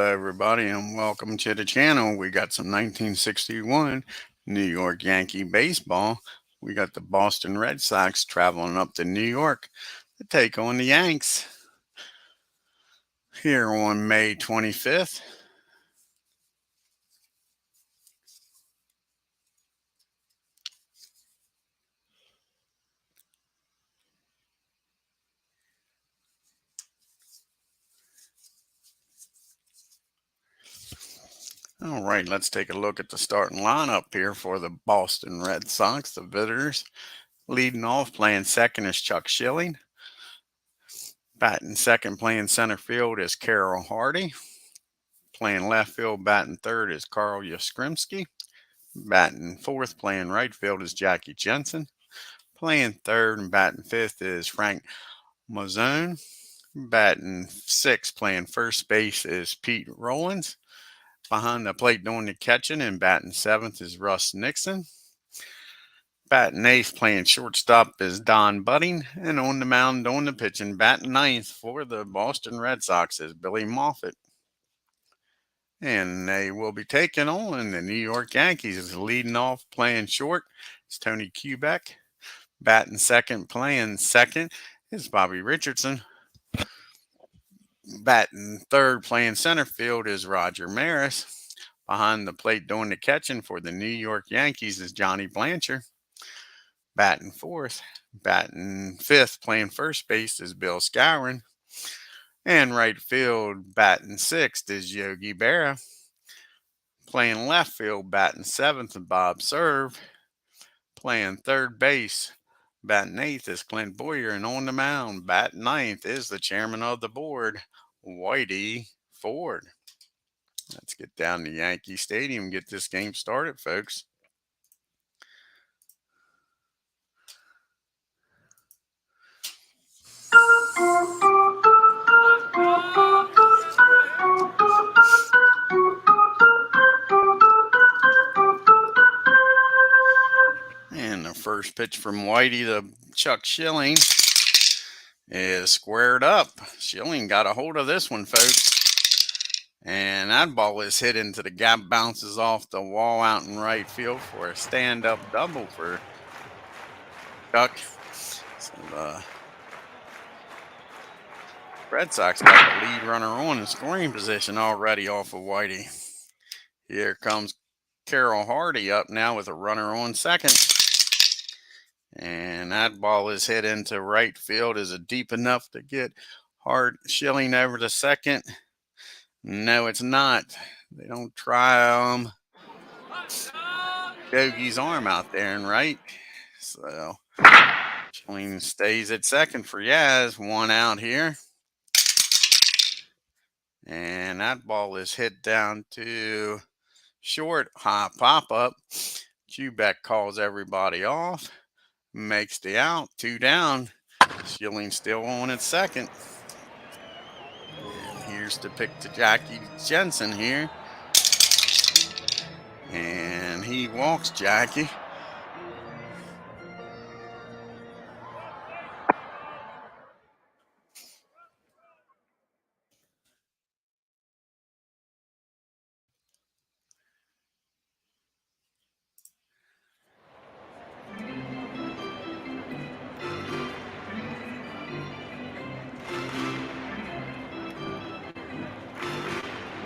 Hello, everybody, and welcome to the channel. We got some 1961 New York Yankee baseball. We got the Boston Red Sox traveling up to New York to take on the Yanks here on May 25th. All right, let's take a look at the starting lineup here for the Boston Red Sox, the visitors. Leading off, playing second is Chuck Schilling. Batting second, playing center field is Carroll Hardy. Playing left field, batting third is Carl Yastrzemski. Batting fourth, playing right field is Jackie Jensen. Playing third and batting fifth is Frank Mazzone. Batting sixth, playing first base is Pete Rollins. Behind the plate doing the catching and batting seventh is Russ Nixon. Batting eighth, playing shortstop is Don Budding. And on the mound doing the pitching, batting ninth for the Boston Red Sox is Billy MUFFETT. And they will be taking on the New York Yankees. Leading off, playing short is Tony Kubek. Batting second, playing second is Bobby Richardson. Batting third, playing center field is Roger Maris. Behind the plate doing the catching for the New York Yankees is Johnny Blanchard. Batting fourth. Batting fifth, playing first base is Bill Skowron. And right field, batting sixth is Yogi Berra. Playing left field, batting seventh is Bob Serve. Playing third base, batting eighth is Clint Boyer. And on the mound, batting ninth is the chairman of the board, Whitey Ford. Let's get down to Yankee Stadium and get this game started, folks. And the first pitch from Whitey to Chuck Schilling is squared up. Schilling got a hold of this one, folks. And that ball is hit into the gap, bounces off the wall out in right field for a stand-up double for Chuck. So the Red Sox got the lead runner on in scoring position already off of Whitey. Here comes Carroll Hardy up now with a runner on second. And that ball is hit into right field. Is it deep enough to get Schilling over to second? No, it's not. They don't try Yogi's arm out there and right. So Schilling stays at second for Yaz. One out here. And that ball is hit down to short. High pop up. Kubek calls everybody off. Makes the out. Two down. Schilling still on at second. And here's the pick to Jackie Jensen here. And he walks Jackie.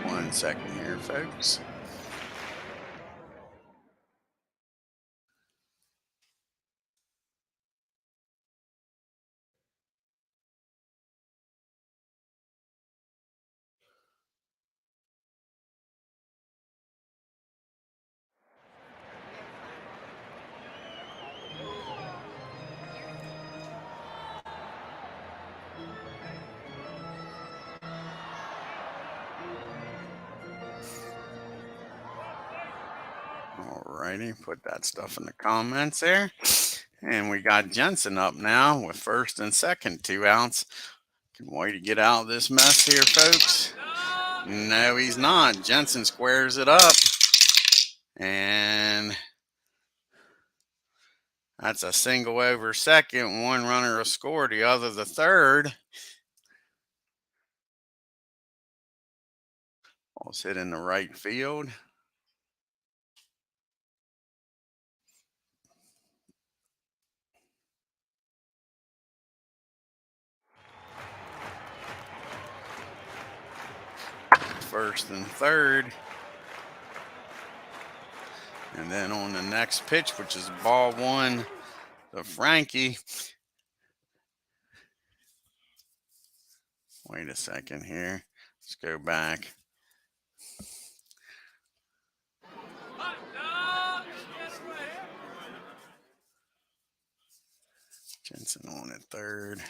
One second here, folks. Alrighty, put that stuff in the comments there. And we got Jensen up now with first and second, 2 outs. Can Whitey get out of this mess here, folks? No, he's not. Jensen squares it up. And that's a single over second. One runner will score, the other the third. Ball's hit in the right field. First and third. And then on the next pitch, which is ball one to Frankie. Wait a second here. Let's go back. Jensen on at third.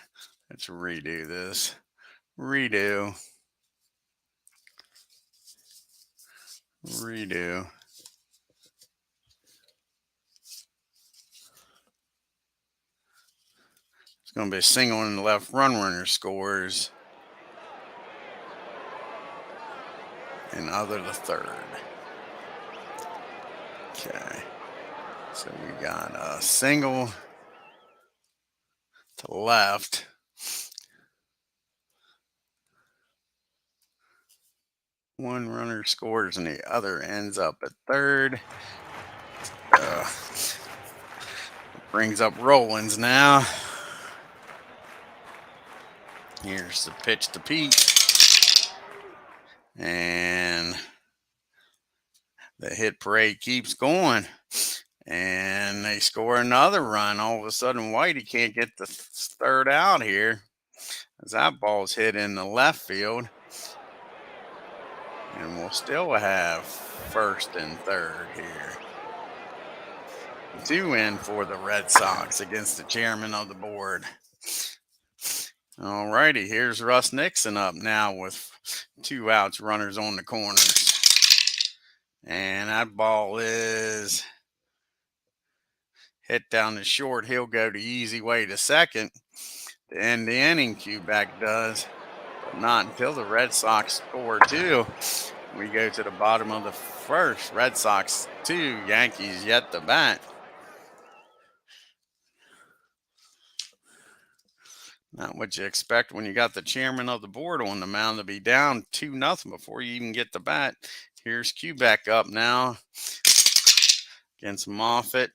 Let's redo this. Redo. It's going to be a single in the left. Runner scores. And Other the third. Okay. So we got a single to left. One runner scores and the other ends up at third. Brings up Rollins now. Here's the pitch to Pete. And the hit parade keeps going. And they score another run. All of a sudden, Whitey can't get the third out here, as that ball's hit in the left field. And we'll still have first and third here. 2 in for the Red Sox against the chairman of the board. All righty, here's Russ Nixon up now with 2 outs, runners on the corners. And that ball is hit down the short. He'll go the easy way to second to end the inning. Q-back does, but not until the Red Sox score 2. We go to the bottom of the first. Red Sox 2, Yankees yet to bat. Not what you expect when you got the chairman of the board on the mound to be down 2-0 before you even get the bat. Here's Q-back up now against MUFFETT,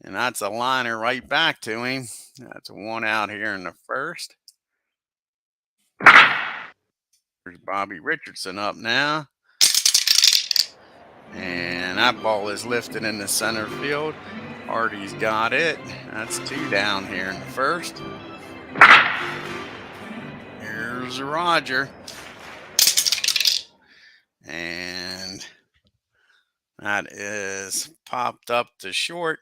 and that's a liner right back to him. That's 1 out here in the first. There's Bobby Richardson up now. And that ball is lifted in the center field. Hardy's got it. That's 2 down here in the first. Here's Roger. And that is popped up to short.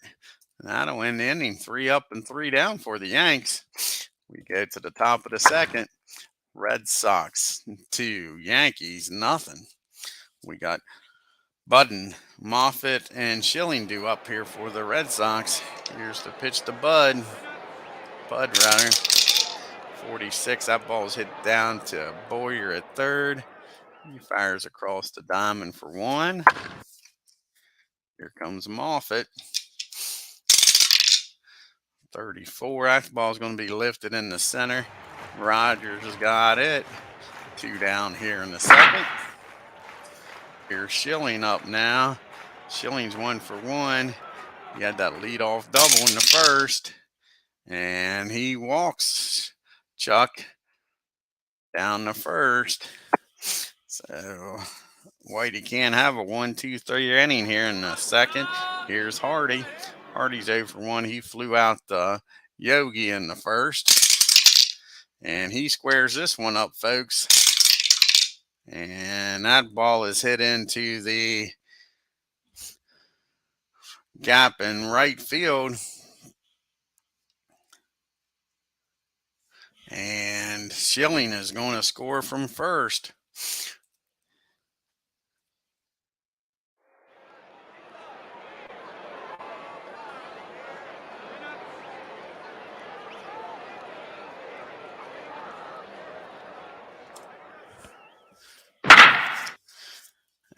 That'll end the inning. 3 up and 3 down for the Yanks. We go to the top of the second. Red Sox 2, Yankees nothing. We got Budden, MUFFETT, and Schilling due up here for the Red Sox. Here's the pitch to Bud. Bud rather. 46. That ball's hit down to Boyer at third. He fires across the diamond for 1. Here comes MUFFETT. 34. That ball's going to be lifted in the center. Rogers has got it. 2 down here in the second. Here's Schilling up now. Schilling's 1 for 1. He had that leadoff double in the first. And he walks Chuck down the first. So Whitey can't have a 1-2-3 inning here in the second. Here's Hardy. Hardy's 0 for 1. He flew out the Yogi in the first. And he squares this one up, folks. And that ball is hit into the gap in right field. And Schilling is going to score from first.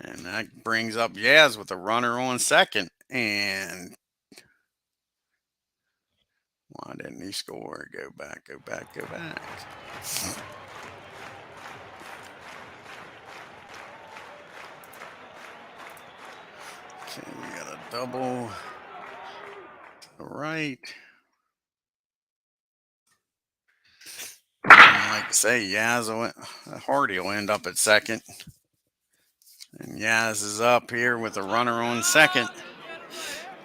And that brings up Yaz with a runner on second. And why didn't he score? Go back. And double to the right. And like I say, Hardy will end up at second. And Yaz is up here with a runner on second.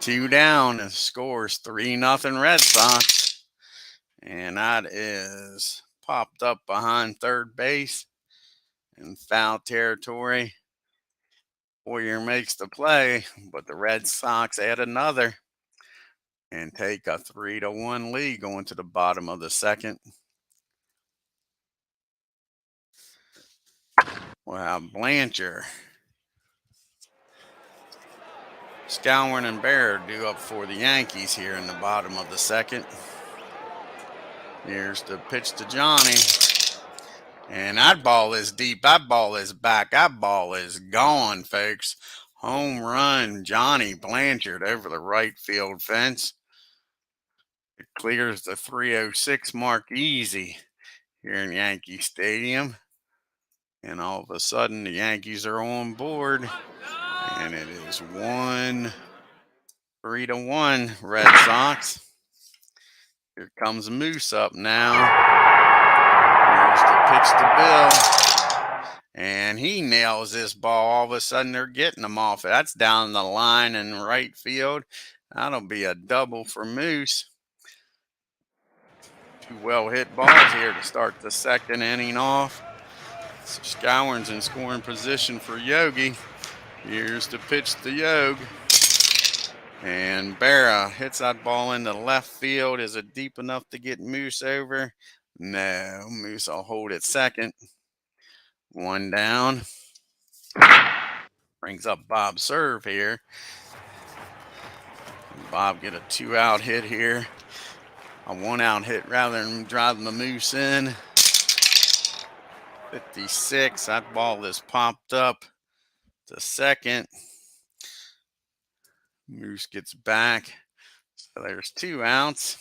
2 down and scores 3-0 Red Sox. And that is popped up behind third base in foul territory. Boyer makes the play, but the Red Sox add another and take a 3-1 lead going to the bottom of the second. We'll have Blanchard, Skowron, and Bear due up for the Yankees here in the bottom of the second. Here's the pitch to Johnny. And that ball is deep. That ball is back. That ball is gone, folks. Home run, Johnny Blanchard over the right field fence. It clears the 306 mark easy here in Yankee Stadium. And all of a sudden, the Yankees are on board. And it is 3-1 Red Sox. Here comes Moose up now. Here's the pitch to Bill. And he nails this ball. All of a sudden, they're getting him off. That's down the line in right field. That'll be a double for Moose. 2 well-hit balls here to start the second inning off. So Skowron's in scoring position for Yogi. Here's the pitch to Yogi. And Berra hits that ball into left field. Is it deep enough to get Moose over? No, Moose will hold it second. 1 down. Brings up Bob Serve here. Bob get a 2-out hit here. A 1-out hit rather than driving the Moose in. 56. That ball is popped up to second. Moose gets back. So there's 2 outs.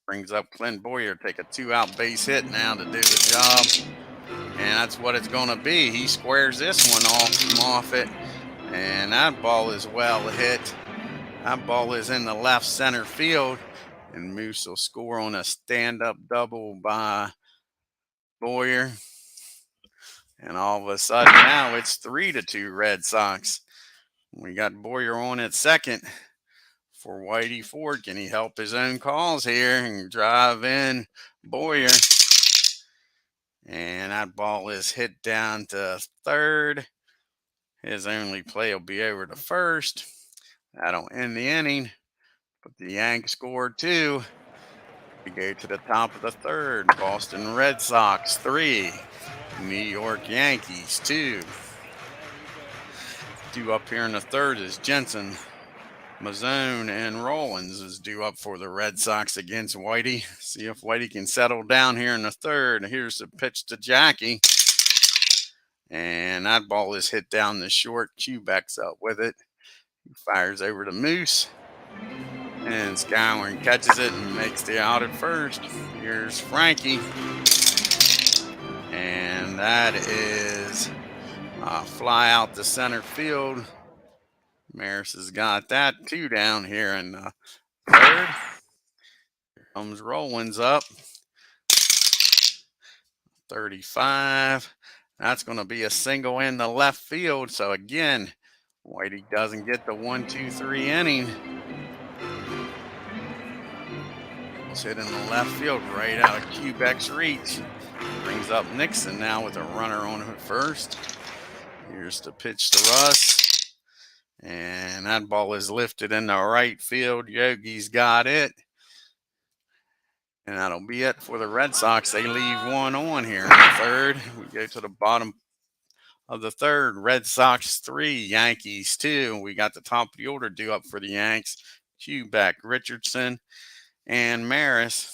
Brings up Clint Boyer. Take a 2-out base hit now to do the job. And that's what it's going to be. He squares this one off from Moffett. And that ball is well hit. That ball is in the left center field. And Moose will score on a stand-up double by Boyer. And all of a sudden now it's 3-2 Red Sox. We got Boyer on at second for Whitey Ford. Can he help his own cause here and drive in Boyer? And that ball is hit down to third. His only play will be over to first. That'll end the inning. But the Yanks score 2. We go to the top of the third. Boston Red Sox 3. New York Yankees 2. Due up here in the third is Jensen, Mazzone, and Rollins is due up for the Red Sox against Whitey. See if Whitey can settle down here in the third. Here's the pitch to Jackie. And that ball is hit down the short. Quebec's up with it. He fires over to Moose. And Skowron catches it and makes the out at first. Here's Frankie. And that is a fly out to center field. Maris has got that. 2 down here in the third. Here comes Rollins up. 35. That's going to be a single in the left field. So again, Whitey doesn't get the 1-2-3 inning. It's hit in the left field right out of Quebec's reach. Brings up Nixon now with a runner on at first. Here's the pitch to Russ. And that ball is lifted in the right field. Yogi's got it. And that'll be it for the Red Sox. They leave 1 on here in the third. We go to the bottom of the third. Red Sox 3, Yankees 2. We got the top of the order due up for the Yanks. Quebec, Richardson, and Maris.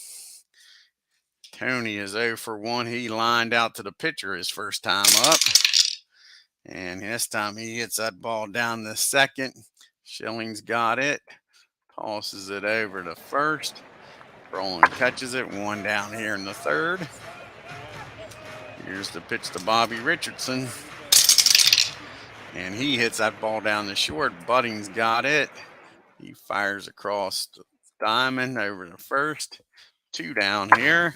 Tony is 0 for 1. He lined out to the pitcher his first time up. And this time he hits that ball down the second. Schilling's got it. Tosses it over to first. Brolin catches it. 1 down here in the third. Here's the pitch to Bobby Richardson. And he hits that ball down the short. Budding's got it. He fires across the diamond over to first. 2 down here.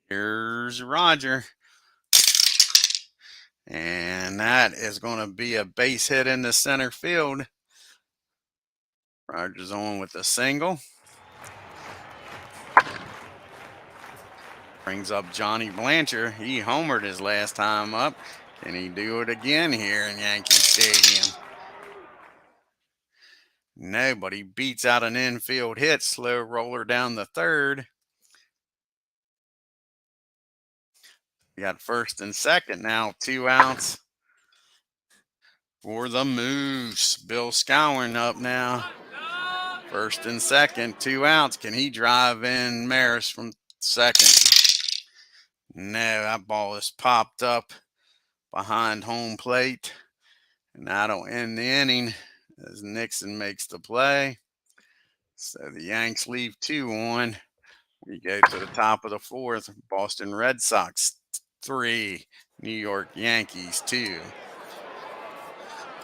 Here's Roger. And that is going to be a base hit in the center field. Roger's on with a single. Brings up Johnny Blanchard. He homered his last time up. Can he do it again here in Yankee Stadium? No, but he beats out an infield hit. Slow roller down the third. We got first and second now. 2 outs for the Moose. Bill Skowron up now. First and second, 2 outs. Can he drive in Maris from second? No, that ball is popped up behind home plate. And that'll end the inning as Nixon makes the play. So the Yanks leave 2 on. We go to the top of the fourth. Boston Red Sox 3, New York Yankees 2.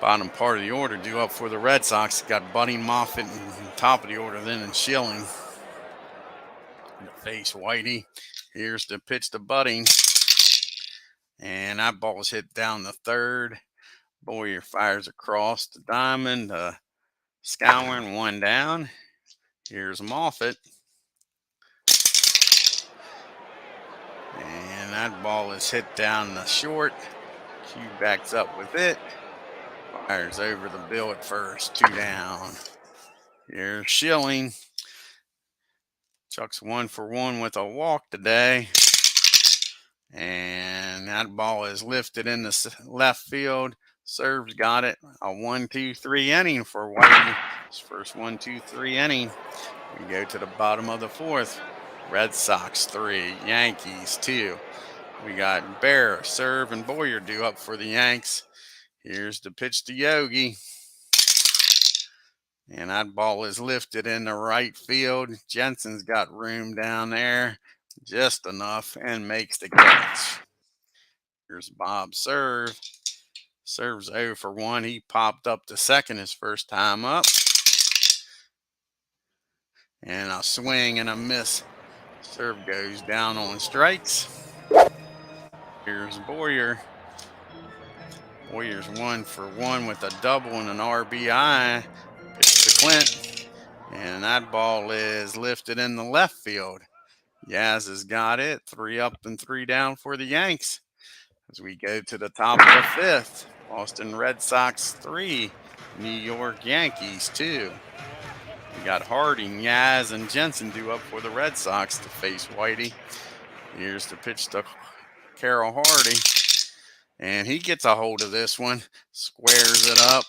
Bottom part of the order due up for the Red Sox. Got Budding, Moffett, and top of the order then and Schilling. To face Whitey. Here's the pitch to Budding. And that ball's hit down the third. Boyer fires across the diamond. Skowron 1 down. Here's Moffett. And that ball is hit down the short. Q backs up with it. Fires over the bill at first. 2 down. Here's Schilling. Chuck's 1 for 1 with a walk today. And that ball is lifted in the left field. Serves got it. A 1-2-3 inning for Whitey. His first 1-2-3 inning. We go to the bottom of the fourth. Red Sox 3, Yankees 2. We got Bear, Serve, and Boyer due up for the Yanks. Here's the pitch to Yogi. And that ball is lifted in the right field. Jensen's got room down there. Just enough and makes the catch. Here's Bob Serve. Serves 0 for 1. He popped up to second his first time up. And a swing and a miss. Serve goes down on strikes. Here's Boyer. Boyer's 1 for 1 with a double and an RBI. Pitch to Clint. And that ball is lifted in the left field. Yaz has got it. 3 up and 3 down for the Yanks. As we go to the top of the fifth. Boston Red Sox 3, New York Yankees 2. We got Harding, Yaz, and Jensen due up for the Red Sox to face Whitey. Here's the pitch to Carroll Hardy. And he gets a hold of this one. Squares it up.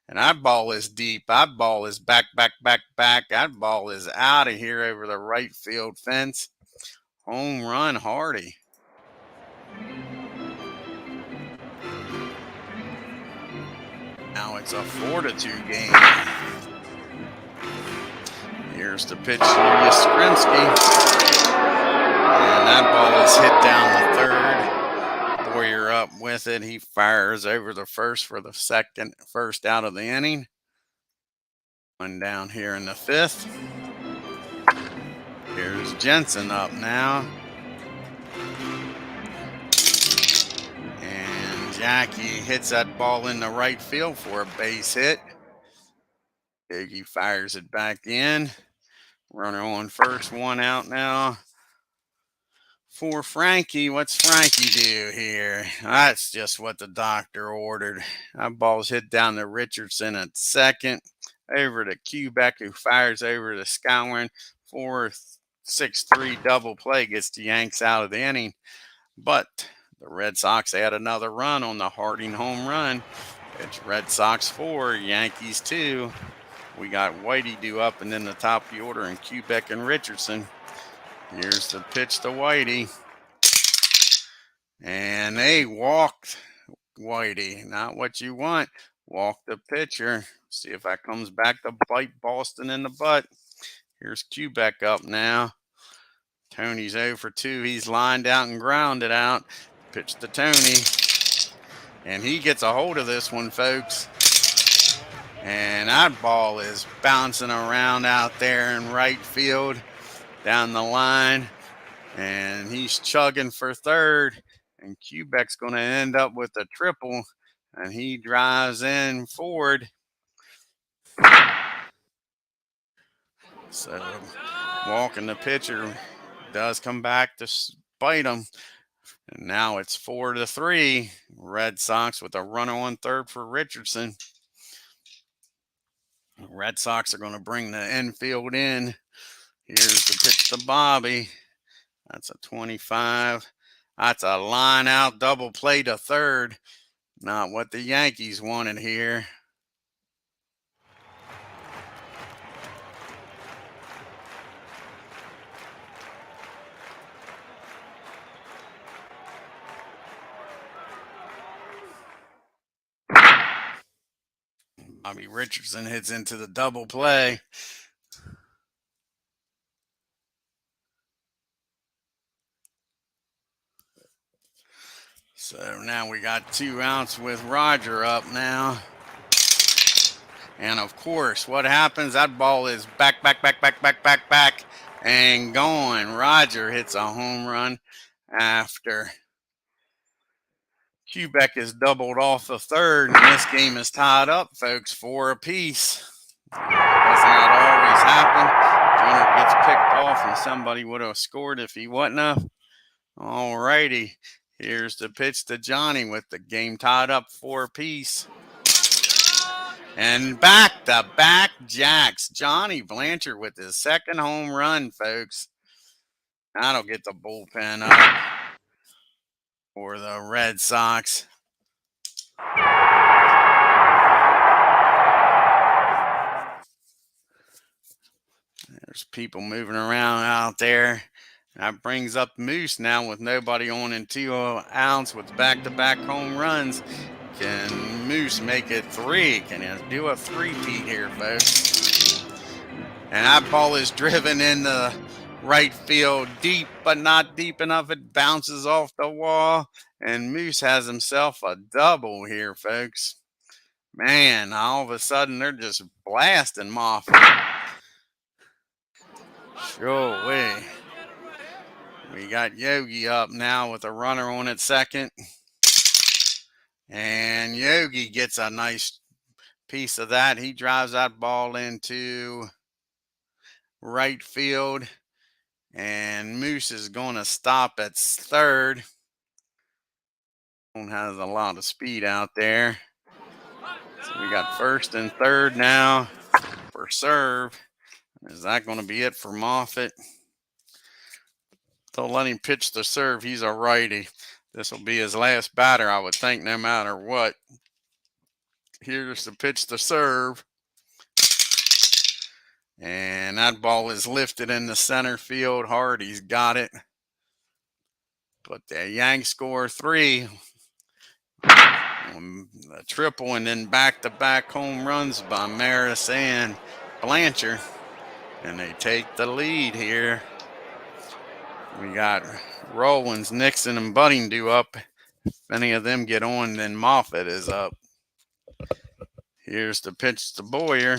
And that ball is deep. That ball is back. That ball is out of here over the right field fence. Home run, Hardy. Now it's a 4-2 game. Here's the pitch to Yastrzemski. And that ball is hit down the third. Boyer up with it. He fires over the first for the first out of the inning. 1 down here in the fifth. Here's Jensen up now. And Jackie hits that ball in the right field for a base hit. Biggie fires it back in. Runner on first, 1 out now. For Frankie, what's Frankie do here? That's just what the doctor ordered. That ball's hit down to Richardson at second. Over to Quebec, who fires over to Skowron. 4-6-3 double play gets the Yanks out of the inning. But the Red Sox add another run on the Harding home run. It's Red Sox 4, Yankees 2. We got Whitey due up and then the top of the order and Quebec and Richardson. Here's the pitch to Whitey. And they walked Whitey. Not what you want. Walk the pitcher. See if that comes back to bite Boston in the butt. Here's Quebec up now. Tony's 0 for 2. He's lined out and grounded out. Pitch to Tony. And he gets a hold of this one, folks. And that ball is bouncing around out there in right field down the line. And he's chugging for third. And Quebec's going to end up with a triple. And he drives in forward. So walking the pitcher does come back to bite him. And now it's 4-3. Red Sox with a runner on third for Richardson. Red Sox are going to bring the infield in. Here's the pitch to Bobby. That's a 25. That's a line out double play to third. Not what the Yankees wanted here. Bobby Richardson hits into the double play. So now we got 2 outs with Roger up now. And of course, what happens? That ball is back, and going. Roger hits a home run after Quebec is doubled off the third, and this game is tied up, folks, 4 apiece. Does not always happen. Runner gets picked off, and somebody would have scored if he wouldn't have. All righty. Here's the pitch to Johnny with the game tied up 4 apiece. And back-to-back jacks. Johnny Blanchard with his second home run, folks. That'll get the bullpen up for the Red Sox. There's people moving around out there. That brings up Moose now with nobody on and 2 outs with back-to-back home runs. Can Moose make it 3? Can he do a 3-peat here, folks? And that ball is driven in the right field deep, but not deep enough. It bounces off the wall, and Moose has himself a double here, folks. Man, all of a sudden they're just blasting Moffett. Sure way. We got Yogi up now with a runner on at second. And Yogi gets a nice piece of that. He drives that ball into right field. And Moose is going to stop at third. Has a lot of speed out there. So we got first and third now for serve. Is that going to be it for Moffett? They'll let him pitch the serve. He's a righty. This will be his last batter, I would think, no matter what. Here's the pitch to serve. And that ball is lifted in the center field. Hardy's got it. But the Yanks score 3. A triple and then back-to-back home runs by Maris and Blanchard. And they take the lead here. We got Rollins, Nixon, and Buddingdew up. If any of them get on, then Moffett is up. Here's the pitch to Boyer.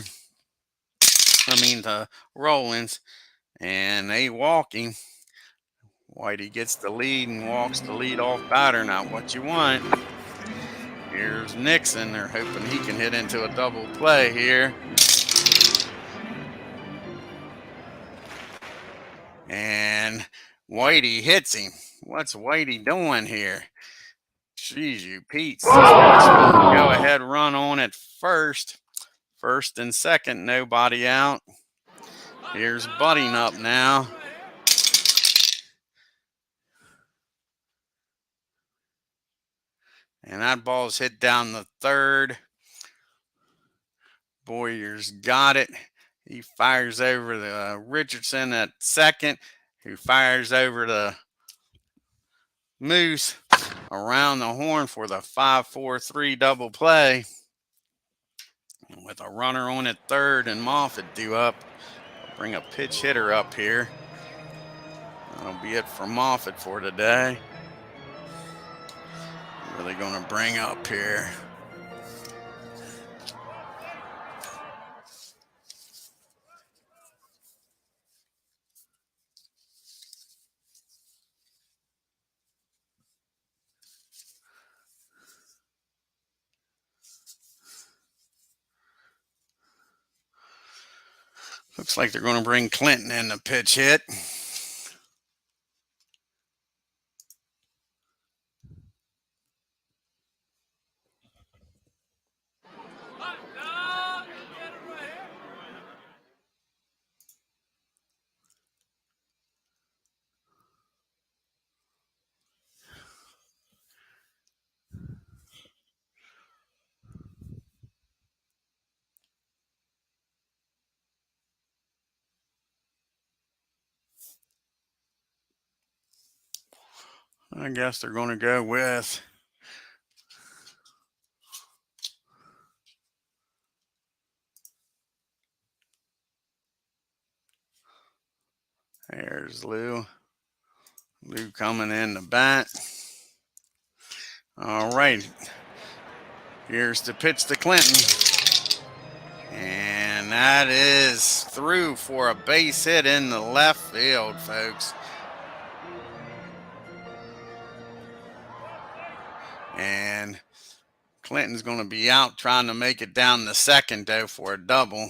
To Rollins. And they walking. Whitey gets the lead and walks the lead-off batter. Not what you want. Here's Nixon. They're hoping he can hit into a double play here. And Whitey hits him. What's Whitey doing here? Jeez, you Pete. Go ahead, run on at first. First and second, nobody out. Here's Budding up now. And that ball's hit down the third. Boyer's got it. He fires over to Richardson at second, who fires over to Moose around the horn for the 5-4-3 double play. With a runner on at third and Moffett due up. I'll bring a pitch hitter up here. That'll be it for Moffett for today. Really going to bring up here. Looks like they're going to bring Clinton in the pitch hit. I guess they're going to go with there's Lou. Lou coming in the bat. All right. Here's the pitch to Clinton. And that is through for a base hit in the left field, folks. And Clinton's going to be out trying to make it down the second, though, for a double.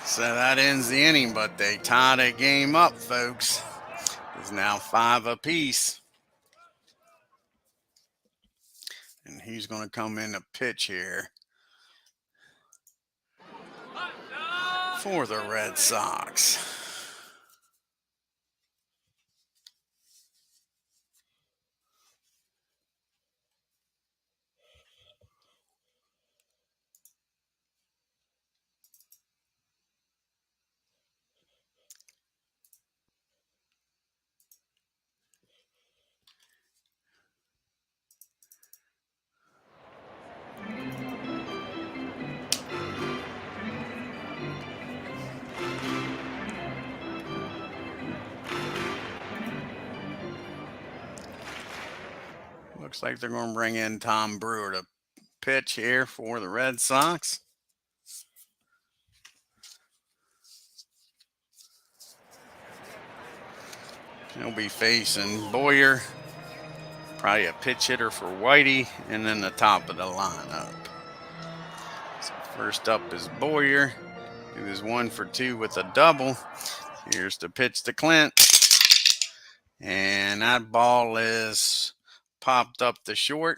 So that ends the inning, but they tied a game up, folks. It's now 5 apiece. And he's going to come in to pitch here for the Red Sox. Looks like they're going to bring in Tom Brewer to pitch here for the Red Sox. He'll be facing Boyer, probably a pitch hitter for Whitey, and then the top of the lineup. So first up is Boyer. He was 1 for 2 with a double. Here's the pitch to Clint. And that ball is popped up to short.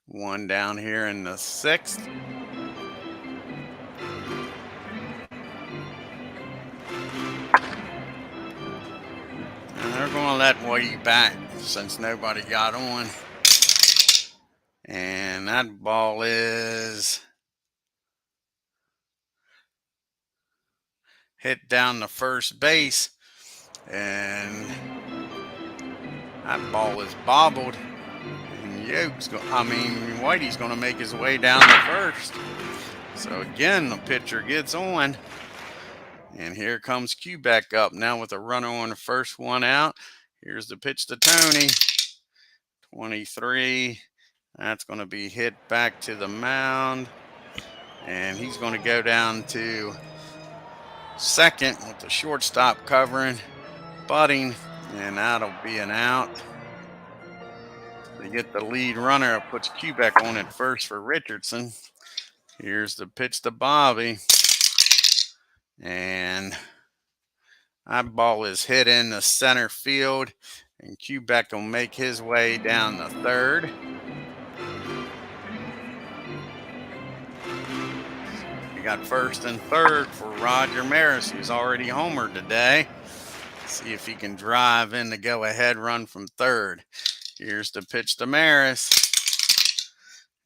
1 down here in the 6th. And they're going to let Whitey back since nobody got on. And that ball is hit down the first base. And that ball is bobbled. And Whitey's going to make his way down the first. So again, the pitcher gets on. And here comes Q back up now with a runner on the first, 1 out. Here's the pitch to Tony. 23. That's going to be hit back to the mound. And he's going to go down to second with the shortstop covering, butting, and that'll be an out. They get the lead runner. It puts Q back on at first for Richardson. Here's the pitch to Bobby. And that ball is hit in the center field. And Quebec will make his way down the third. We got first and third for Roger Maris, who's already homered today. See if he can drive in the go-ahead run from third. Here's the pitch to Maris.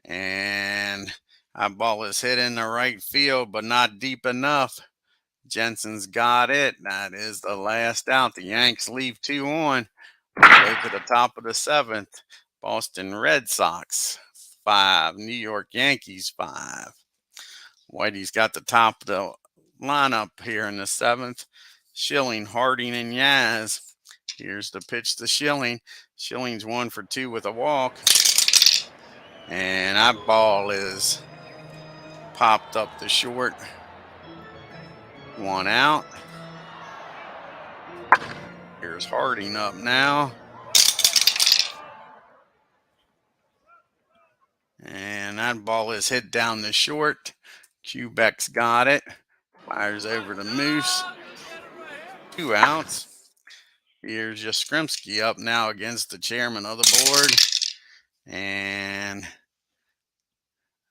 And That ball is hit in the right field, but not deep enough. Jensen's got it. That is the last out. The Yanks leave 2 on. We go to the top of the 7th. Boston Red Sox 5, New York Yankees 5. Whitey's got the top of the lineup here in the 7th. Schilling, Harding, and Yaz. Here's the pitch to Schilling. Schilling's 1 for 2 with a walk. And that ball is popped up the short. 1 out. Here's Harding up now. And that ball is hit down the short. Quebec's got it. Fires over to Moose. 2 outs. Here's Yastrzemski up now against the chairman of the board. And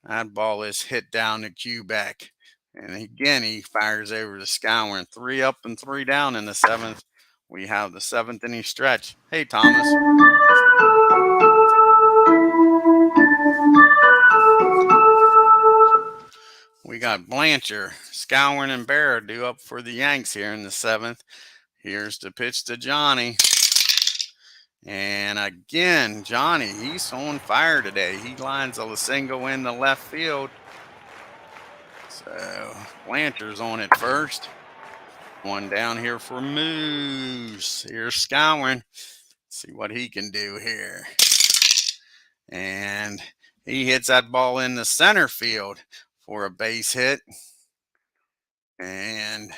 that ball is hit down to Quebec. And again, he fires over to Skowron. 3 up and 3 down in the 7th. We have the 7th inning stretch. Hey, Thomas. We got Blanchard, Skowron, and Barra due up for the Yanks here in the 7th. Here's the pitch to Johnny. And again, Johnny, he's on fire today. He lines a single in the left field. So Blanchard's on it first. 1 down here for Moose. Here's Skowron. See what he can do here. And he hits that ball in the center field for a base hit. And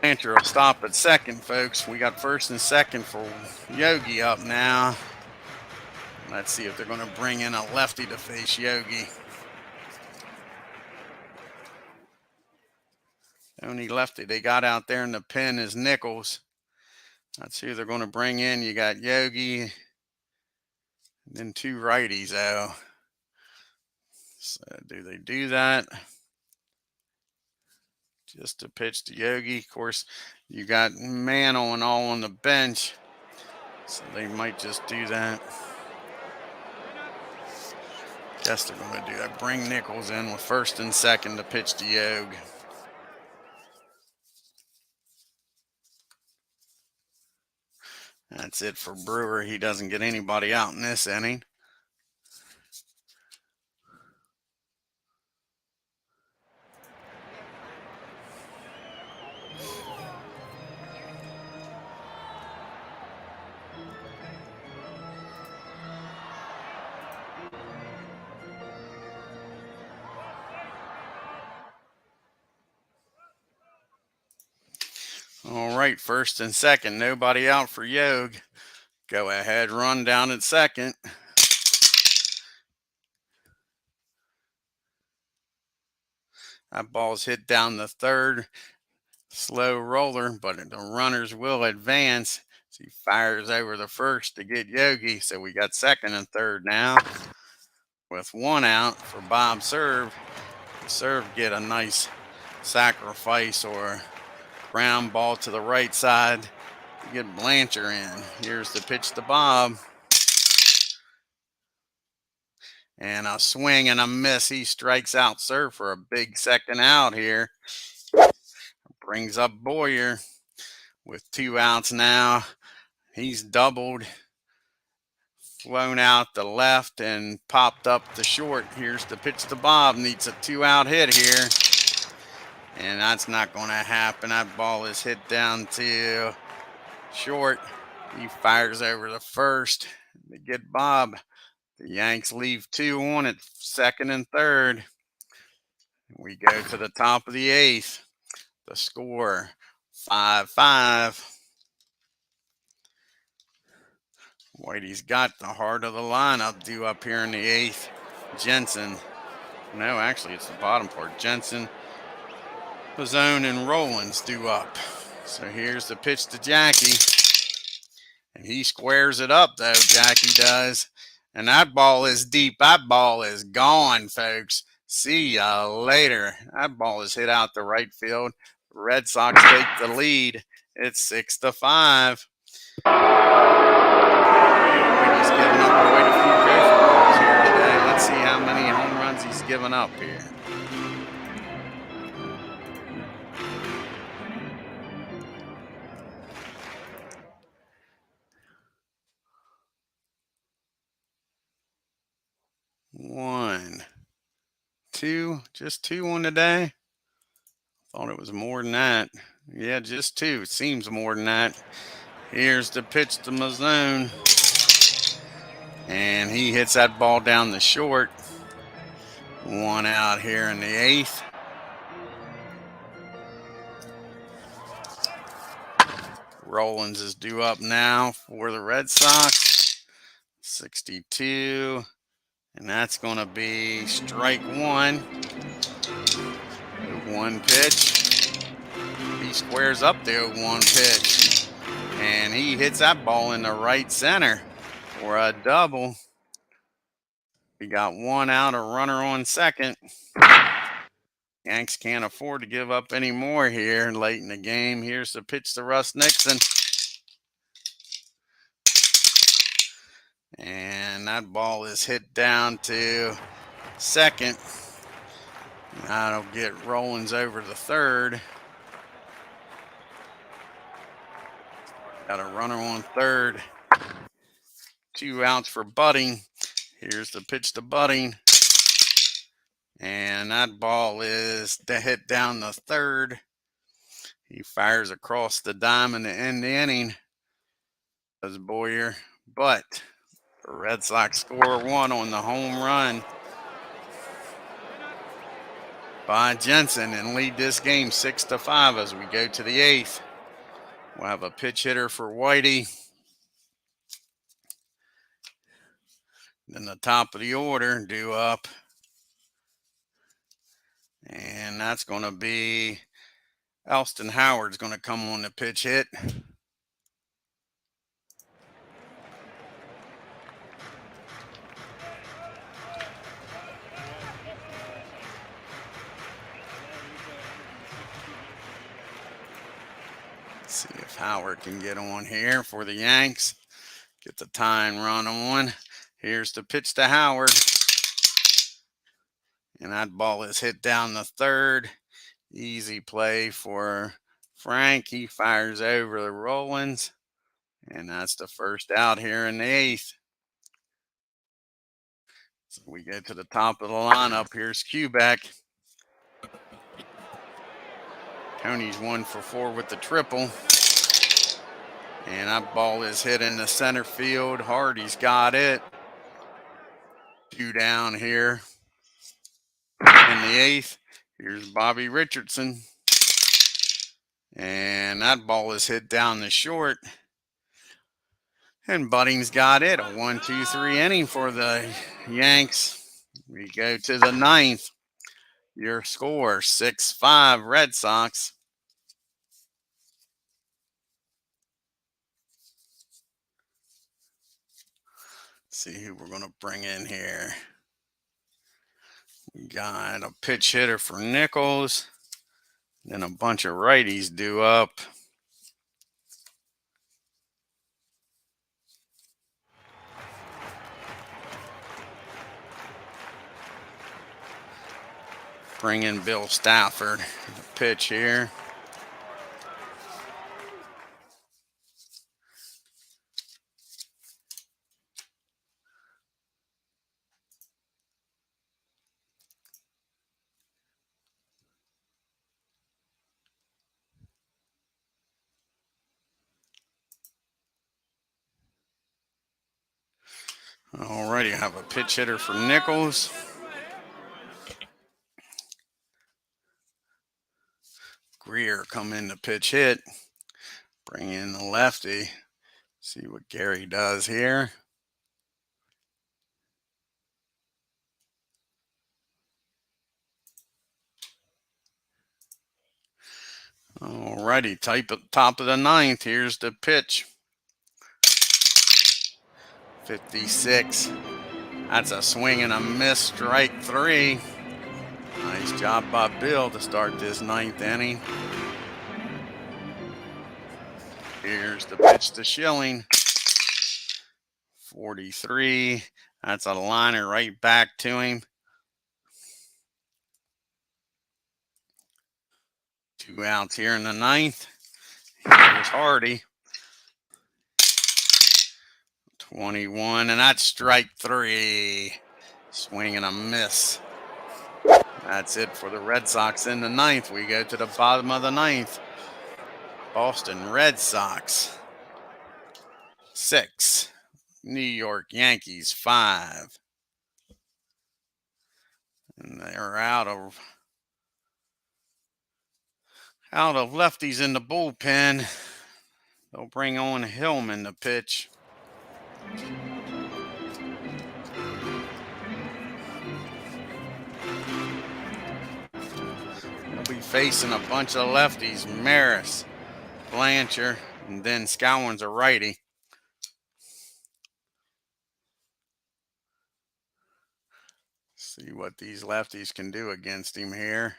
Blanchard will stop at second, folks. We got first and second for Yogi up now. Let's see if they're going to bring in a lefty to face Yogi. Only lefty they got out there in the pen is Nichols. Let's see who they're going to bring in. You got Yogi, and then 2 righties, though. So do they do that? Just to pitch to Yogi. Of course, you got Mantle and all on the bench. So they might just do that. Guess they're going to do that. Bring Nichols in with first and second to pitch to Yogi. That's it for Brewer. He doesn't get anybody out in this inning. All right, first and second. Nobody out for Yogi. Go ahead, run down at second. That ball's hit down the third. Slow roller, but the runners will advance. So he fires over the first to get Yogi. So we got second and third now. With 1 out for Bob Serve. Serve get a nice sacrifice or ground ball to the right side to get Blanchard in. Here's the pitch to Bob. And a swing and a miss. He strikes out Serve for a big second out here. Brings up Boyer with 2 outs now. He's doubled, flown out the left and popped up the short. Here's the pitch to Bob. Needs a 2-out hit here. And that's not going to happen. That ball is hit down to short. He fires over the first to get Bob. The Yanks leave 2 on at second and third. We go to the top of the 8th. The score 5-5. Whitey's got the heart of the lineup due up here in the 8th. Jensen. No, actually, it's the bottom part. Jensen, Pizzone, and Rollins due up. So here's the pitch to Jackie. And he squares it up, though. Jackie does. And that ball is deep. That ball is gone, folks. See ya later. That ball is hit out the right field. The Red Sox take the lead. It's 6-5. Whitey's giving up quite a few gopher balls here today. Let's see how many home runs given up here. One, two, just two on the day. Thought it was more than that. Yeah, just two. Seems more than that. Here's the pitch to Mazone. And he hits that ball down the short. One out here in the eighth. Rollins is due up now for the Red Sox. 62. And that's going to be strike one. One pitch. He squares up the 0-1 pitch. And he hits that ball in the right center for a double. We got one out, a runner on second. Yanks can't afford to give up any more here late in the game. Here's the pitch to Russ Nixon. And that ball is hit down to second. That'll get Rollins over to third. Got a runner on third. 2 outs for Budding. Here's the pitch to Budding. And that ball is hit down the third. He fires across the diamond to end the inning. Does Boyer. But the Red Sox score one on the home run by Jensen and lead this game 6-5 as we go to the eighth. We'll have a pitch hitter for Whitey. Then the top of the order due up. And that's going to be Elston Howard's going to come on the pitch hit. Let's see if Howard can get on here for the Yanks. Get the tying run on. Here's the pitch to Howard. And that ball is hit down the third. Easy play for Frank. He fires over the Rollins. And that's the first out here in the eighth. So we get to the top of the lineup. Here's Quebec. Tony's 1 for 4 with the triple. And that ball is hit in the center field. Hardy's got it. 2 down here in the eighth. Here's Bobby Richardson. And that ball is hit down the short. And Budding's got it. A 1-2-3 inning for the Yanks. We go to the ninth. Your score, 6-5 Red Sox. See who we're going to bring in here. We got a pitch hitter for Nichols. Then a bunch of righties due up. Bring in Bill Stafford. The pitch here. Alrighty, I have a pitch hitter for Nichols. Greer come in to pitch hit. Bring in the lefty. See what Gary does here. Alrighty, top of the ninth. Here's the pitch. 56. That's a swing and a miss, strike 3. Nice job by Bill to start this ninth inning. Here's the pitch to Schilling. 43. That's a liner right back to him. 2 outs here in the ninth. Here's Hardy. 21, and that's strike 3. Swing and a miss. That's it for the Red Sox in the ninth. We go to the bottom of the ninth. Boston Red Sox 6, New York Yankees 5. And they're out of lefties in the bullpen. They'll bring on Hillman to pitch. We'll be facing a bunch of lefties: Maris, Blanchard, and then Skowron's a righty. See what these lefties can do against him here.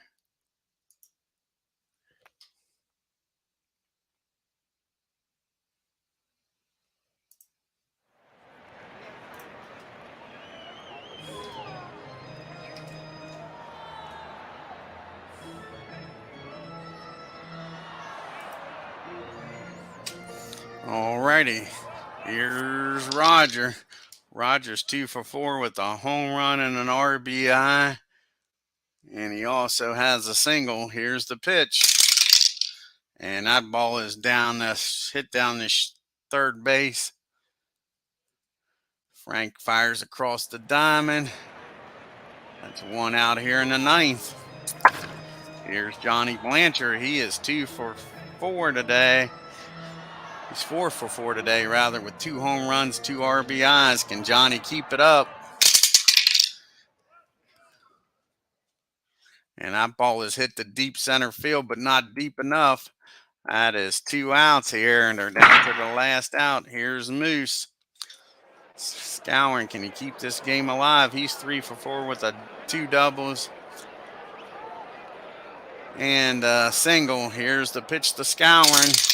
Alrighty, here's Roger. Roger's 2 for 4 with a home run and an RBI. And he also has a single. Here's the pitch. And that ball is hit down the third base. Frank fires across the diamond. That's 1 out here in the ninth. Here's Johnny Blanchard. He is 2 for 4 today. He's 4 for 4 today, rather, with 2 home runs, 2 RBIs. Can Johnny keep it up? And that ball is hit to deep center field, but not deep enough. That is 2 outs here, and they're down to the last out. Here's Moose. Skowron, can he keep this game alive? He's 3 for 4 with 2 doubles and a single. Here's the pitch to Skowron.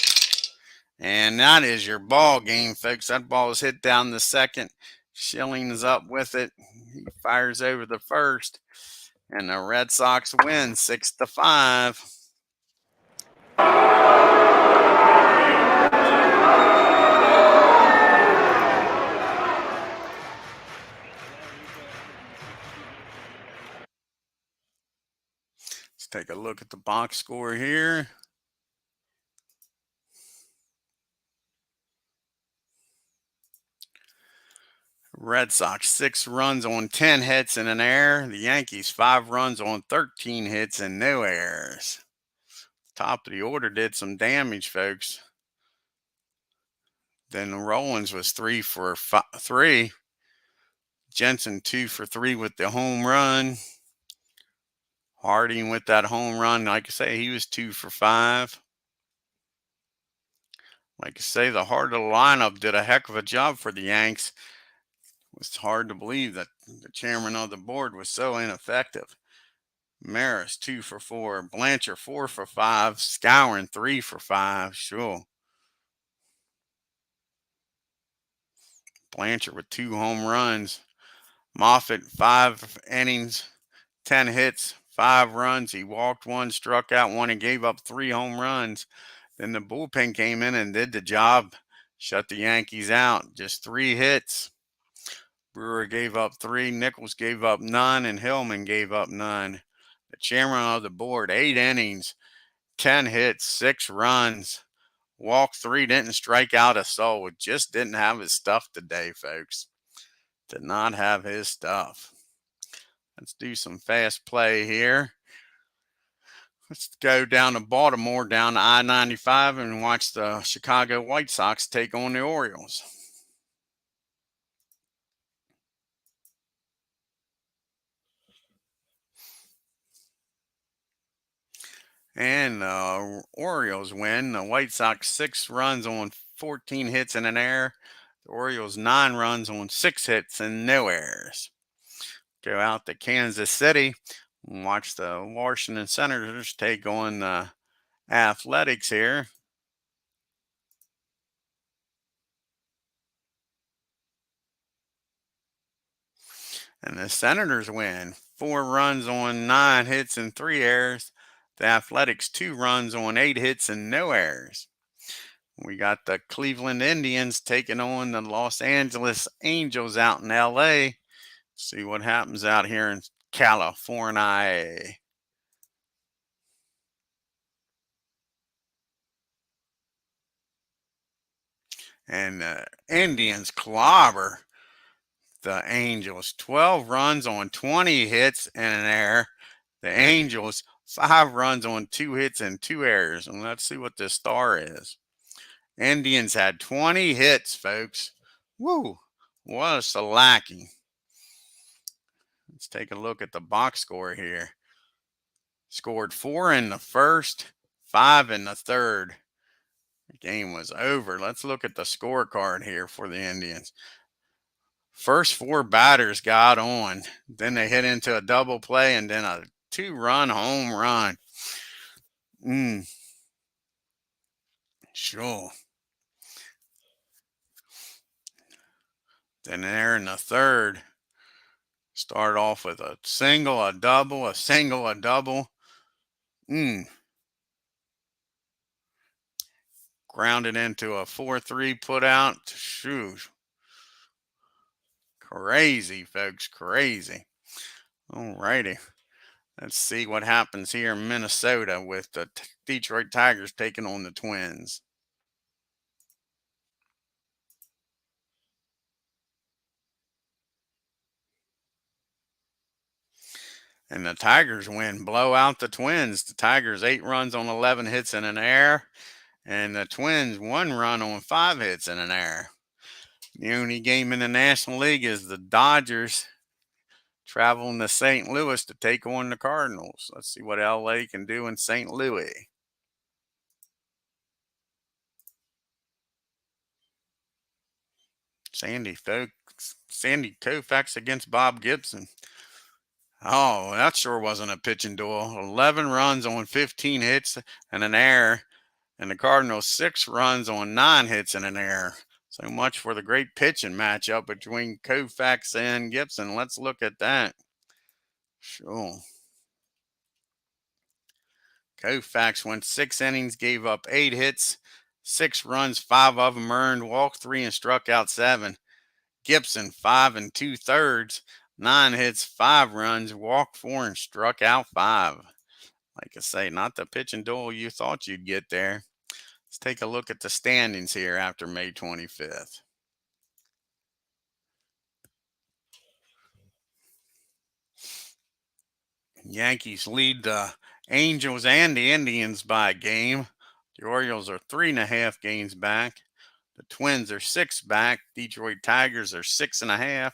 And that is your ball game, folks. That ball is hit down the second. Schilling is up with it. He fires over the first. And the Red Sox win 6-5. Let's take a look at the box score here. Red Sox 6 runs on 10 hits and an error. The Yankees 5 runs on 13 hits and no errors. Top of the order did some damage, folks. Then Rollins was 3 for 3. Jensen 2 for 3 with the home run. Harding with that home run. Like I say, he was 2 for 5. Like I say, the heart of the lineup did a heck of a job for the Yanks. It's hard to believe that the chairman of the board was so ineffective. Maris 2 for 4. Blanchard 4 for 5. Skowron 3 for 5. Sure. Blanchard with 2 home runs. MUFFETT 5 innings, 10 hits, 5 runs. He walked 1, struck out 1, and gave up 3 home runs. Then the bullpen came in and did the job. Shut the Yankees out. Just 3 hits. Brewer gave up 3. Nichols gave up none. And Hillman gave up none. The chairman of the board, 8 innings, 10 hits, 6 runs. Walked 3, didn't strike out a soul. Just didn't have his stuff today, folks. Did not have his stuff. Let's do some fast play here. Let's go down to Baltimore, down to I-95, and watch the Chicago White Sox take on the Orioles. And the Orioles win. The White Sox 6 runs on 14 hits and an error. The Orioles 9 runs on 6 hits and no errors. Go out to Kansas City and watch the Washington Senators take on the Athletics here. And the Senators win. 4 runs on 9 hits and 3 errors. The Athletics 2 runs on 8 hits and no errors. We got the Cleveland Indians taking on the Los Angeles Angels out in LA. See what happens out here in California. And the Indians clobber the Angels. 12 runs on 20 hits and an error. The Angels, 5 runs on 2 hits and 2 errors. And let's see what this star is. Indians had 20 hits, folks. Woo! What a slacking. Let's take a look at the box score here. Scored 4 in the first, 5 in the third. The game was over. Let's look at the scorecard here for the Indians. First 4 batters got on. Then they hit into a double play and then a 2-run home run. Sure. Then there in the third, start off with a single, a double, a single, a double. Grounded into a 4-3 put out. Shoot. Crazy, folks. Crazy. All righty. Let's see what happens here in Minnesota with the Detroit Tigers taking on the Twins. And the Tigers win, blow out the Twins. The Tigers 8 runs on 11 hits and an error. And the Twins 1 run on 5 hits and an error. The only game in the National League is the Dodgers traveling to St. Louis to take on the Cardinals. Let's see what LA can do in St. Louis. Sandy Koufax against Bob Gibson. Oh, that sure wasn't a pitching duel. 11 runs on 15 hits and an error. And the Cardinals 6 runs on 9 hits and an error. So much for the great pitching matchup between Koufax and Gibson. Let's look at that. Sure. Koufax went 6 innings, gave up 8 hits, 6 runs, 5 of them earned, walked 3 and struck out 7. Gibson 5 2/3, 9 hits, 5 runs, walked 4 and struck out 5. Like I say, not the pitching duel you thought you'd get there. Let's take a look at the standings here after May 25th. Yankees lead the Angels and the Indians by a game. The Orioles are 3.5 games back. The Twins are 6 back. Detroit Tigers are 6.5.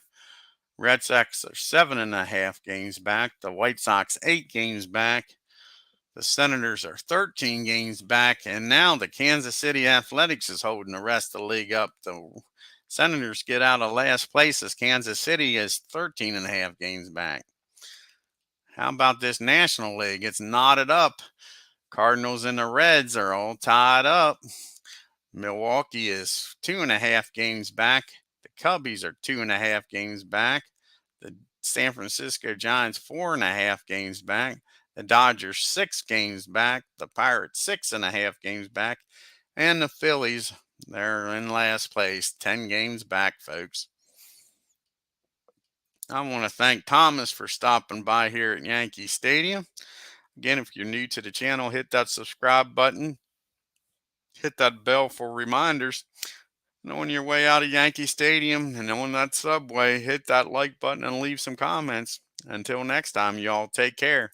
Red Sox are 7.5 games back. The White Sox 8 games back. The Senators are 13 games back. And now the Kansas City Athletics is holding the rest of the league up. The Senators get out of last place as Kansas City is 13.5 games back. How about this National League? It's knotted up. Cardinals and the Reds are all tied up. Milwaukee is 2.5 games back. The Cubbies are 2.5 games back. The San Francisco Giants 4.5 games back. The Dodgers 6 games back. The Pirates 6.5 games back. And the Phillies, they're in last place, 10 games back, folks. I want to thank Thomas for stopping by here at Yankee Stadium. Again, if you're new to the channel, hit that subscribe button. Hit that bell for reminders. And on your way out of Yankee Stadium and on that subway, hit that like button and leave some comments. Until next time, y'all take care.